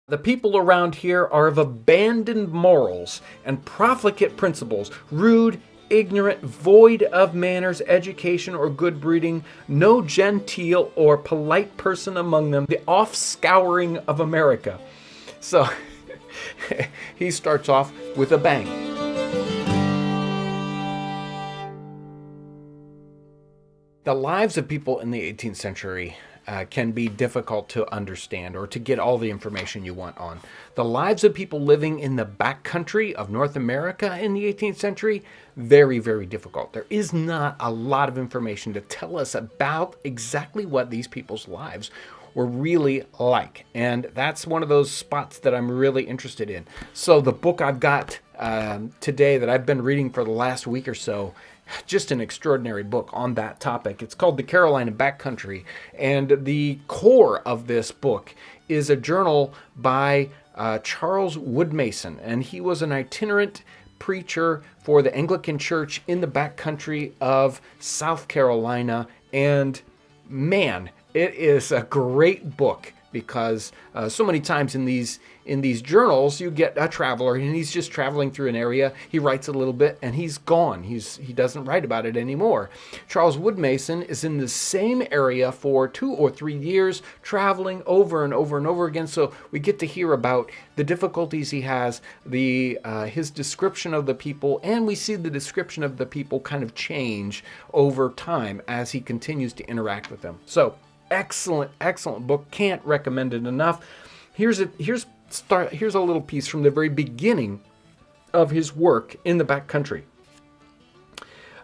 The people around here are of abandoned morals and profligate principles, rude, ignorant, void of manners, education, or good breeding, no genteel or polite person among them, the offscouring of America. So he starts off with a bang. The lives of people in the 18th century can be difficult to understand or to get all the information you want on. The lives of people living in the backcountry of North America in the 18th century, very, very difficult. There is not a lot of information to tell us about exactly what these people's lives were really like. And that's one of those spots that I'm really interested in. So the book I've got today that I've been reading for the last week or so, just an extraordinary book on that topic. It's called The Carolina Backcountry, and the core of this book is a journal by Charles Wood Mason, and he was an itinerant preacher for the Anglican Church in the backcountry of South Carolina. And man, it is a great book because so many times in these journals you get a traveler and he's just traveling through an area. He writes a little bit and he's gone. He doesn't write about it anymore. Charles Wood Mason is in the same area for 2 or 3 years, traveling over and over and over again. So we get to hear about the difficulties he has, his description of the people, and we see the description of the people kind of change over time as he continues to interact with them. So excellent book. Can't recommend it enough. Here's a little piece from the very beginning of his work in the backcountry.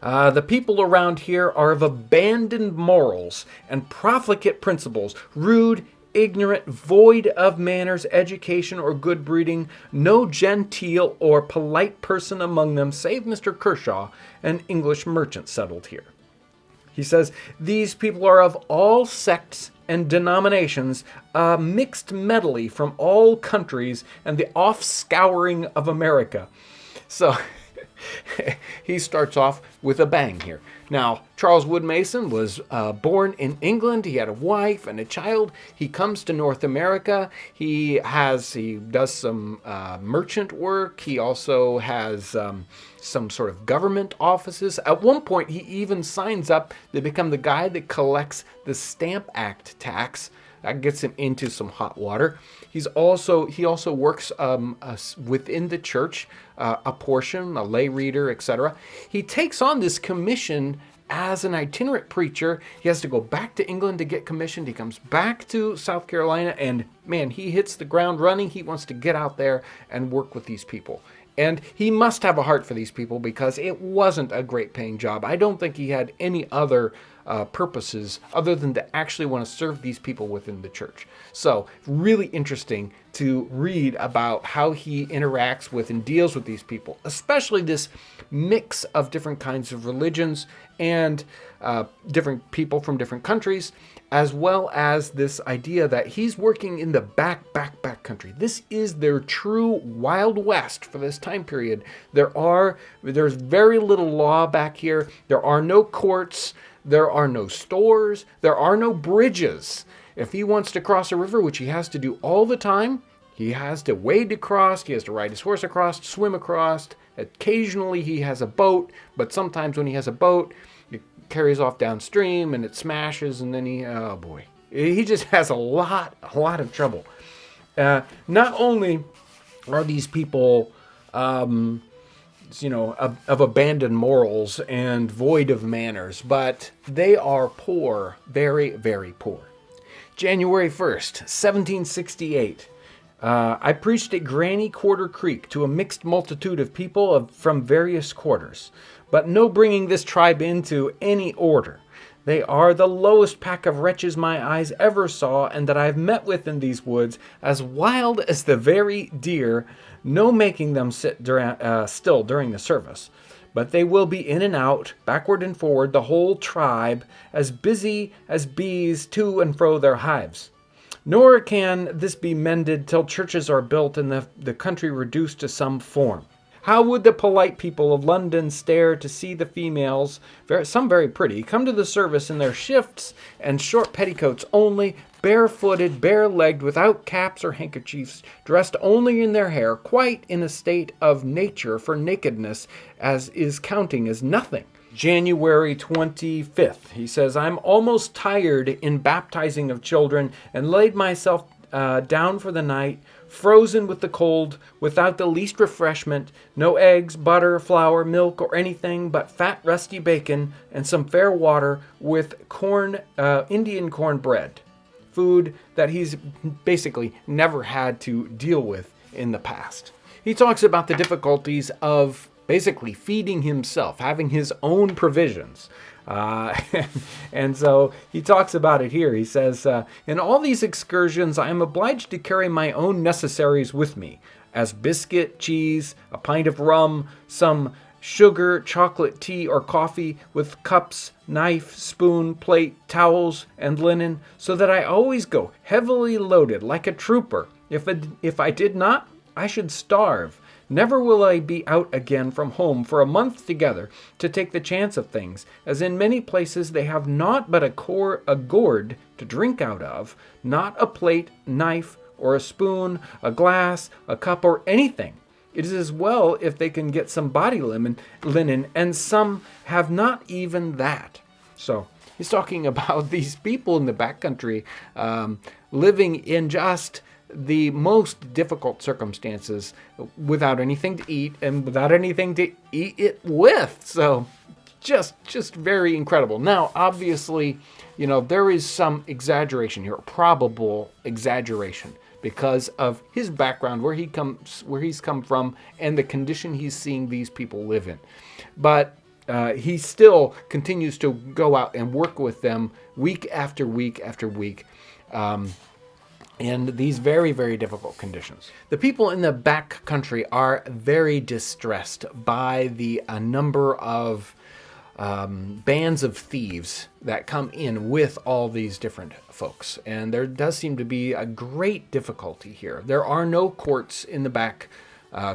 The people around here are of abandoned morals and profligate principles, rude, ignorant, void of manners, education, or good breeding, no genteel or polite person among them, save Mr. Kershaw, an English merchant settled here. He says, these people are of all sects and denominations, a mixed medley from all countries, and the offscouring of America. So he starts off with a bang here. Now, Charles Wood Mason was born in England. He had a wife and a child. He comes to North America. He does some merchant work. He also has some sort of government offices. At one point, he even signs up to become the guy that collects the Stamp Act tax. That gets him into some hot water. He also works within the church, a portion, a lay reader, etc. He takes on this commission as an itinerant preacher. He has to go back to England to get commissioned. He comes back to South Carolina, and man, he hits the ground running. He wants to get out there and work with these people. And he must have a heart for these people because it wasn't a great paying job. I don't think he had any other purposes other than to actually want to serve these people within the church. So really interesting to read about how he interacts with and deals with these people, especially this mix of different kinds of religions and different people from different countries, as well as this idea that he's working in the back country. This is their true Wild West for this time period. There's very little law back here. There are no courts. There are no stores. There are no bridges. If he wants to cross a river, which he has to do all the time, he has to wade across, he has to ride his horse across, swim across. Occasionally he has a boat, but sometimes when he has a boat, it carries off downstream and it smashes, and then he just has a lot of trouble. Not only are these people of abandoned morals and void of manners, but they are poor, very, very poor. January 1st, 1768. I preached at Granny Quarter Creek to a mixed multitude of people from various quarters, but no bringing this tribe into any order. They are the lowest pack of wretches my eyes ever saw, and that I have met with in these woods, as wild as the very deer, no making them sit still during the service. But they will be in and out, backward and forward, the whole tribe, as busy as bees to and fro their hives. Nor can this be mended till churches are built and the country reduced to some form. How would the polite people of London stare to see the females, some very pretty, come to the service in their shifts and short petticoats only, barefooted, bare-legged, without caps or handkerchiefs, dressed only in their hair, quite in a state of nature for nakedness, as is counting as nothing. January 25th, he says, I'm almost tired in baptizing of children and laid myself down for the night, frozen with the cold, without the least refreshment, no eggs, butter, flour, milk, or anything but fat rusty bacon and some fair water with corn, Indian corn bread, food that he's basically never had to deal with in the past. He talks about the difficulties of basically feeding himself, having his own provisions. And so he talks about it here. He says, in all these excursions, I am obliged to carry my own necessaries with me, as biscuit, cheese, a pint of rum, some sugar, chocolate, tea, or coffee, with cups, knife, spoon, plate, towels, and linen, so that I always go heavily loaded like a trooper. If I did not, I should starve. Never will I be out again from home for a month together to take the chance of things, as in many places they have not but a gourd to drink out of, not a plate, knife, or a spoon, a glass, a cup, or anything. It is as well if they can get some body linen, and some have not even that. So he's talking about these people in the backcountry living in just the most difficult circumstances without anything to eat and without anything to eat it with. So just very incredible. Now, obviously, there is some exaggeration here, probable exaggeration, because of his background, where he's come from, and the condition he's seeing these people live in. But he still continues to go out and work with them week after week after week. In these very, very difficult conditions. The people in the back country are very distressed by the number of bands of thieves that come in with all these different folks. And there does seem to be a great difficulty here. There are no courts in the back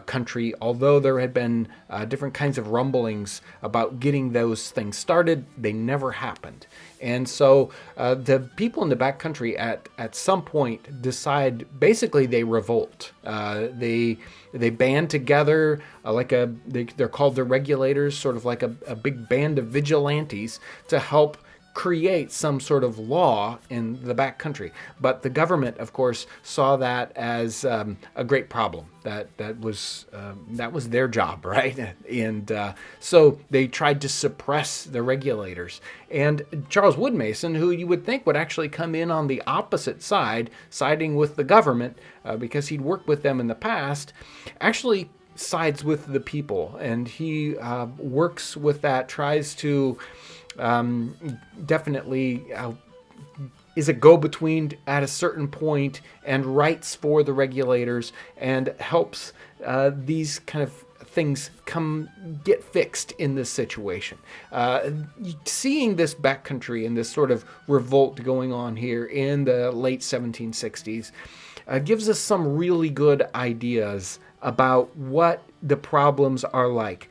country, although there had been different kinds of rumblings about getting those things started. They never happened. And so the people in the back country at some point decide, basically they revolt. They band together they're called the regulators, sort of like a big band of vigilantes to help create some sort of law in the back country. But the government, of course, saw that as a great problem. That was their job, right? And so they tried to suppress the regulators. And Charles Woodmason, who you would think would actually come in on the opposite side, siding with the government, because he'd worked with them in the past, actually sides with the people. And he works with that, tries to definitely is a go-between at a certain point, and writes for the regulators and helps these kind of things get fixed in this situation. Seeing this backcountry and this sort of revolt going on here in the late 1760s gives us some really good ideas about what the problems are like.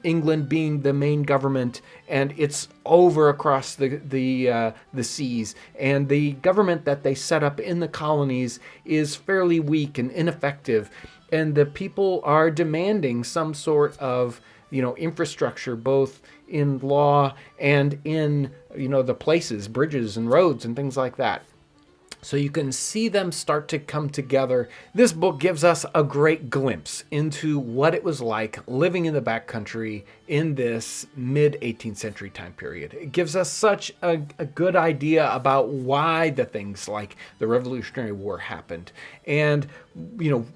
England being the main government, and it's over across the seas, and the government that they set up in the colonies is fairly weak and ineffective, and the people are demanding some sort of infrastructure, both in law and in the places, bridges and roads and things like that. So you can see them start to come together. This book gives us a great glimpse into what it was like living in the backcountry in this mid-18th century time period. It gives us such a good idea about why the things like the Revolutionary War happened, and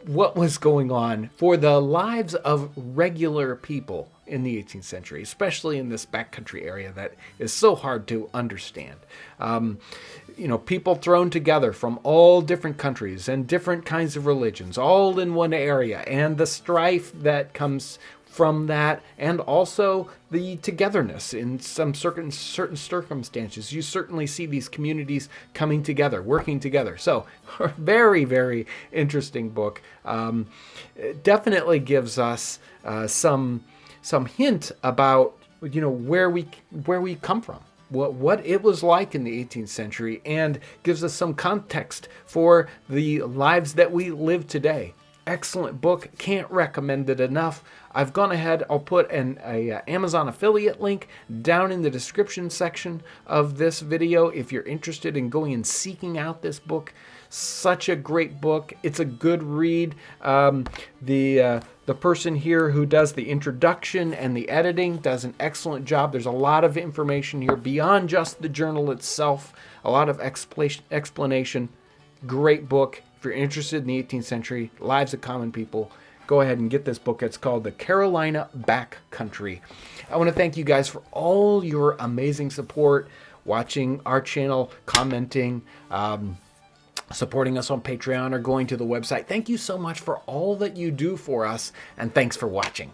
what was going on for the lives of regular people in the 18th century, especially in this backcountry area that is so hard to understand. People thrown together from all different countries and different kinds of religions, all in one area, and the strife that comes from that, and also the togetherness in some certain circumstances. You certainly see these communities coming together, working together. So, very, very interesting book. It definitely gives us some hint about where we come from, what it was like in the 18th century, and gives us some context for the lives that we live today. Excellent book. Can't recommend it enough. I've gone ahead. I'll put an Amazon affiliate link down in the description section of this video if you're interested in going and seeking out this book. Such a great book. It's a good read. The person here who does the introduction and the editing does an excellent job. There's a lot of information here beyond just the journal itself. A lot of explanation. Great book. If you're interested in the 18th century, lives of common people, go ahead and get this book. It's called The Carolina Backcountry. I want to thank you guys for all your amazing support, watching our channel, commenting, supporting us on Patreon, or going to the website. Thank you so much for all that you do for us, and thanks for watching.